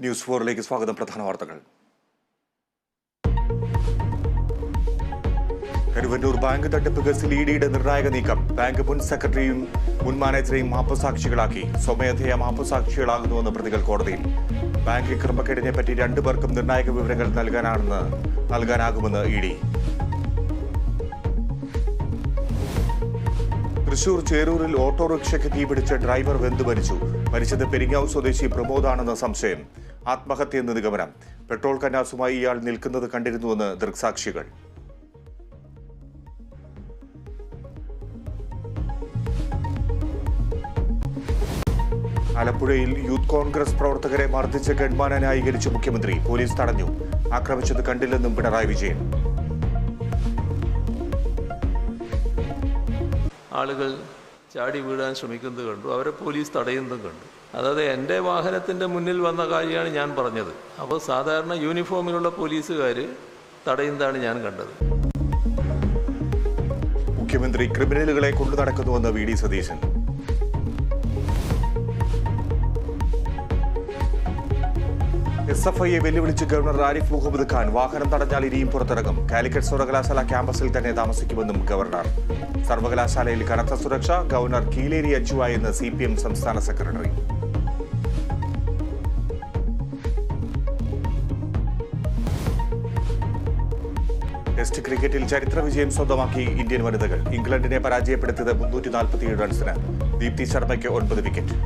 News 4ലേക്ക് സ്വാഗതം. പ്രധാന വാർത്തകൾ. കരുവന്നൂർ ബാങ്ക് തട്ടിപ്പ് കേസിൽ ഇഡിയുടെ നിർണായക നീക്കം. ബാങ്ക് മുൻ സെക്രട്ടറിയും മുൻ മാനേജറെയും മാപ്പുസാക്ഷികളാക്കി. സ്വമേധയാ മാപ്പുസാക്ഷികളാകുന്നുവെന്ന് പ്രതികൾ കോടതിയിൽ. ബാങ്ക് ക്രമക്കേടിനെ പറ്റി രണ്ടുപേർക്കും നിർണായക വിവരങ്ങൾ നൽകാനാകുമെന്ന് ഇഡി. തൃശൂർ ചേരൂരിൽ ഓട്ടോറിക്ഷയ്ക്ക് തീപിടിച്ച ഡ്രൈവർ വെന്തു മരിച്ചു. മരിച്ചത് പെരിങ്ങാവ് സ്വദേശി പ്രമോദാണെന്ന് സംശയം. ആത്മഹത്യയെന്ന് നിഗമനം. പെട്രോൾ കന്നാസുമായി ഇയാൾ നിൽക്കുന്നത് കണ്ടിരുന്നുവെന്ന് ദൃക്സാക്ഷികൾ. ആലപ്പുഴയിൽ യൂത്ത് കോൺഗ്രസ് പ്രവർത്തകരെ മർദ്ദിച്ച ഗൺമാനെ ന്യായീകരിച്ച് മുഖ്യമന്ത്രി. പോലീസ് തടഞ്ഞു. ആക്രമിച്ചത് കണ്ടില്ലെന്നും പിണറായി വിജയൻ. ആളുകൾ ചാടി വീഴാൻ ശ്രമിക്കുന്നത് കണ്ടു. അവരെ പോലീസ് തടയുന്നതും കണ്ടു. അതായത് എൻ്റെ വാഹനത്തിൻ്റെ മുന്നിൽ വന്ന കാര്യമാണ് ഞാൻ പറഞ്ഞത്. അപ്പോൾ സാധാരണ യൂണിഫോമിലുള്ള പോലീസുകാർ തടയുന്നതാണ് ഞാൻ കണ്ടത്. മുഖ്യമന്ത്രി ക്രിമിനലുകളെ കൊണ്ടു നടക്കുന്നുവെന്ന് വി ഡി സതീശൻ. SFIയെ വെല്ലുവിളിച്ച് ഗവർണർ ആരിഫ് മുഹമ്മദ് ഖാൻ. വാഹനം തടഞ്ഞാൽ ഇനിയും പുറത്തിറങ്ങും. കാലിക്കറ്റ് സർവകലാശാല ക്യാമ്പസിൽ തന്നെ താമസിക്കുമെന്നും ഗവർണർ. സർവകലാശാലയിൽ കനത്ത സുരക്ഷ. ഗവർണർ കീലേരി അച്ചുവായെന്ന് CPM സംസ്ഥാന സെക്രട്ടറി. ടെസ്റ്റ് ക്രിക്കറ്റിൽ ചരിത്ര വിജയം സ്വന്തമാക്കി ഇന്ത്യൻ വനിതകൾ. ഇംഗ്ലണ്ടിനെ പരാജയപ്പെടുത്തിയത് 347 റൺസിന്. ദീപ്തി ശർമ്മയ്ക്ക് 9 വിക്കറ്റ്.